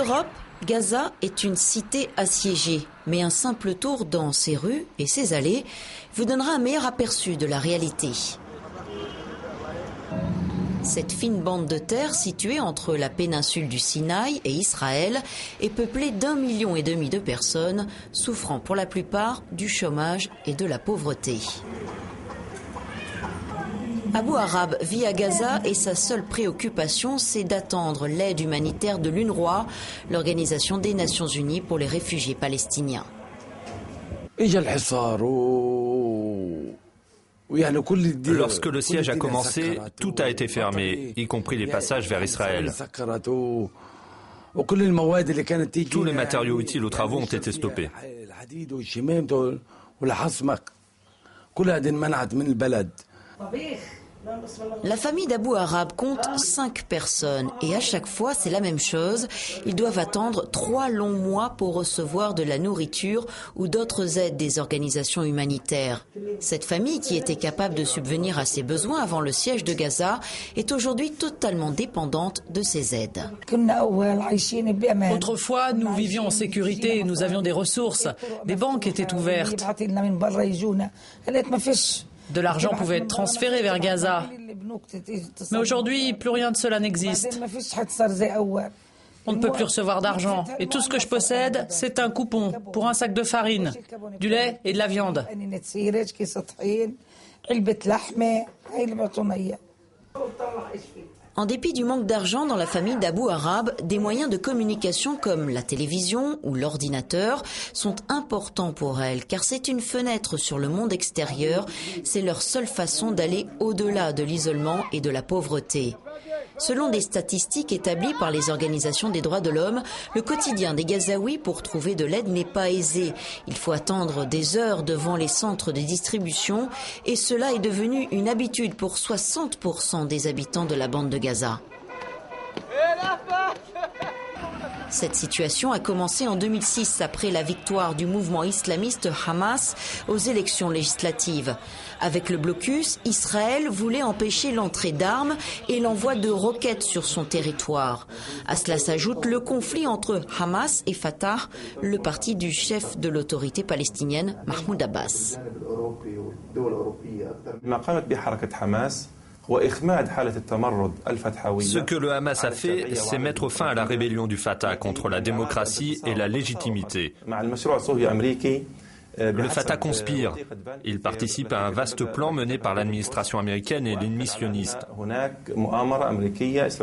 Europe, Gaza est une cité assiégée, mais un simple tour dans ses rues et ses allées vous donnera un meilleur aperçu de la réalité. Cette fine bande de terre située entre la péninsule du Sinaï et Israël est peuplée d'1,5 million de personnes, souffrant pour la plupart du chômage et de la pauvreté. Abou Arab vit à Gaza et sa seule préoccupation, c'est d'attendre l'aide humanitaire de l'UNRWA, l'Organisation des Nations Unies pour les réfugiés palestiniens. Lorsque le siège a commencé, tout a été fermé, y compris les passages vers Israël. Tous les matériaux utiles aux travaux ont été stoppés. La famille d'Abou Arab compte 5 personnes et à chaque fois c'est la même chose. Ils doivent attendre 3 longs mois pour recevoir de la nourriture ou d'autres aides des organisations humanitaires. Cette famille, qui était capable de subvenir à ses besoins avant le siège de Gaza, est aujourd'hui totalement dépendante de ces aides. Autrefois, nous vivions en sécurité, nous avions des ressources, des banques étaient ouvertes. De l'argent pouvait être transféré vers Gaza. Mais aujourd'hui, plus rien de cela n'existe. On ne peut plus recevoir d'argent. Et tout ce que je possède, c'est un coupon pour un sac de farine, du lait et de la viande. En dépit du manque d'argent dans la famille d'Abou Arab, des moyens de communication comme la télévision ou l'ordinateur sont importants pour elle, car c'est une fenêtre sur le monde extérieur. C'est leur seule façon d'aller au-delà de l'isolement et de la pauvreté. Selon des statistiques établies par les organisations des droits de l'homme, le quotidien des Gazaouis pour trouver de l'aide n'est pas aisé. Il faut attendre des heures devant les centres de distribution et cela est devenu une habitude pour 60% des habitants de la bande de Gaza. Cette situation a commencé en 2006 après la victoire du mouvement islamiste Hamas aux élections législatives. Avec le blocus, Israël voulait empêcher l'entrée d'armes et l'envoi de roquettes sur son territoire. À cela s'ajoute le conflit entre Hamas et Fatah, le parti du chef de l'autorité palestinienne Mahmoud Abbas. Ce que le Hamas a fait, c'est mettre fin à la rébellion du Fatah contre la démocratie et la légitimité. Le Fatah conspire. Il participe à un vaste plan mené par l'administration américaine et l'ennemi sioniste.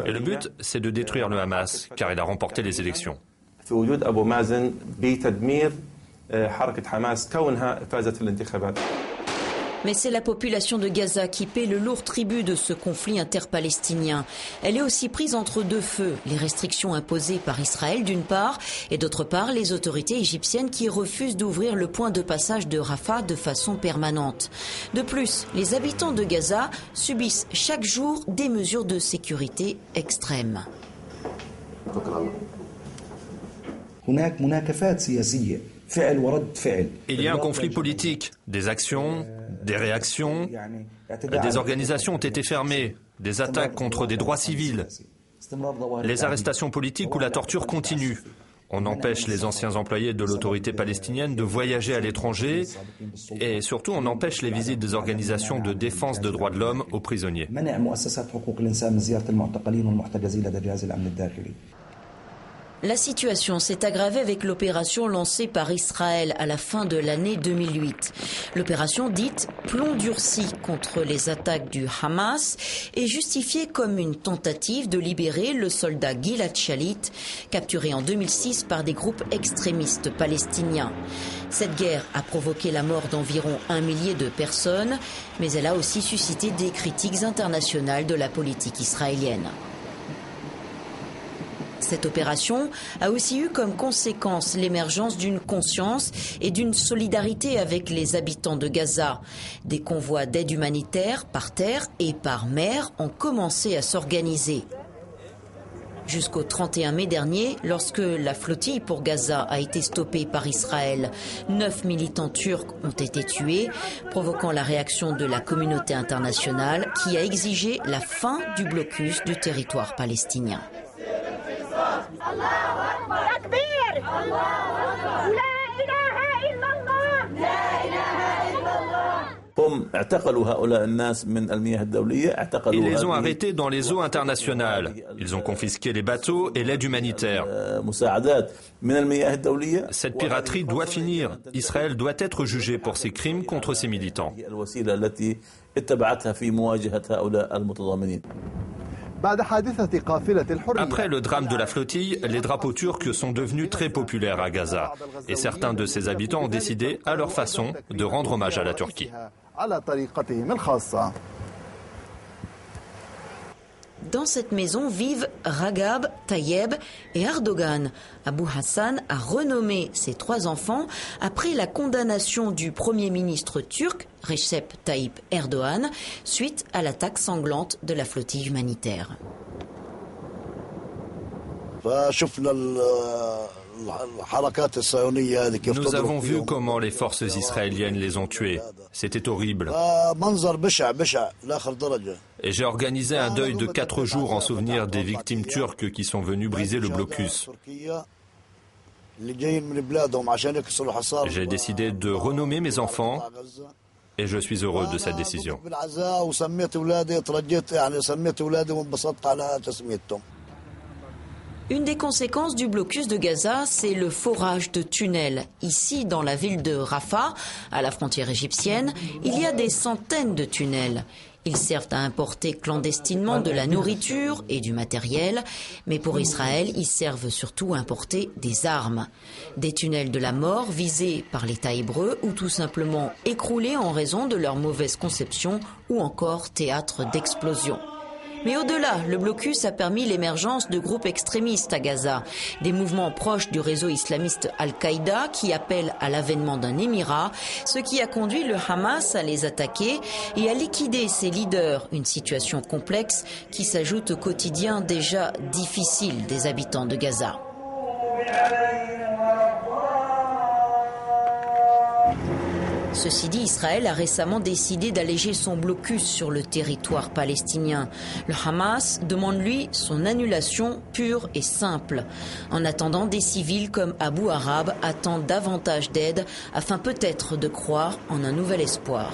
Et le but, c'est de détruire le Hamas, car il a remporté les élections. Mais c'est la population de Gaza qui paie le lourd tribut de ce conflit interpalestinien. Elle est aussi prise entre deux feux, les restrictions imposées par Israël d'une part, et d'autre part les autorités égyptiennes qui refusent d'ouvrir le point de passage de Rafah de façon permanente. De plus, les habitants de Gaza subissent chaque jour des mesures de sécurité extrêmes. Il y a un conflit politique, des actions, des réactions, des organisations ont été fermées, des attaques contre des droits civils. Les arrestations politiques ou la torture continuent. On empêche les anciens employés de l'autorité palestinienne de voyager à l'étranger et surtout on empêche les visites des organisations de défense de droits de l'homme aux prisonniers. La situation s'est aggravée avec l'opération lancée par Israël à la fin de l'année 2008. L'opération dite « plomb durci » contre les attaques du Hamas est justifiée comme une tentative de libérer le soldat Gilad Shalit, capturé en 2006 par des groupes extrémistes palestiniens. Cette guerre a provoqué la mort d'environ 1 millier de personnes, mais elle a aussi suscité des critiques internationales de la politique israélienne. Cette opération a aussi eu comme conséquence l'émergence d'une conscience et d'une solidarité avec les habitants de Gaza. Des convois d'aide humanitaire par terre et par mer ont commencé à s'organiser. Jusqu'au 31 mai dernier, lorsque la flottille pour Gaza a été stoppée par Israël, 9 militants turcs ont été tués, provoquant la réaction de la communauté internationale qui a exigé la fin du blocus du territoire palestinien. Allahu Akbar. Ils les ont arrêtés dans les eaux internationales. Ils ont confisqué les bateaux et l'aide humanitaire. Cette piraterie doit finir. Israël doit être jugé pour ses crimes contre ses militants. Après le drame de la flottille, les drapeaux turcs sont devenus très populaires à Gaza. Et certains de ses habitants ont décidé, à leur façon, de rendre hommage à la Turquie. Dans cette maison vivent Ragab, Tayeb et Erdogan. Abu Hassan a renommé ses 3 enfants après la condamnation du Premier ministre turc, Recep Tayyip Erdogan, suite à l'attaque sanglante de la flottille humanitaire. Nous avons vu comment les forces israéliennes les ont tués. C'était horrible. Et j'ai organisé un deuil de 4 jours en souvenir des victimes turques qui sont venues briser le blocus. J'ai décidé de renommer mes enfants et je suis heureux de cette décision. Une des conséquences du blocus de Gaza, c'est le forage de tunnels. Ici, dans la ville de Rafah, à la frontière égyptienne, il y a des centaines de tunnels. Ils servent à importer clandestinement de la nourriture et du matériel, mais pour Israël, ils servent surtout à importer des armes. Des tunnels de la mort visés par l'État hébreu ou tout simplement écroulés en raison de leur mauvaise conception ou encore théâtre d'explosion. Mais au-delà, le blocus a permis l'émergence de groupes extrémistes à Gaza, des mouvements proches du réseau islamiste Al-Qaïda qui appellent à l'avènement d'un émirat, ce qui a conduit le Hamas à les attaquer et à liquider ses leaders, une situation complexe qui s'ajoute au quotidien déjà difficile des habitants de Gaza. Ceci dit, Israël a récemment décidé d'alléger son blocus sur le territoire palestinien. Le Hamas demande, lui, son annulation pure et simple. En attendant, des civils comme Abu Arab attendent davantage d'aide afin peut-être de croire en un nouvel espoir.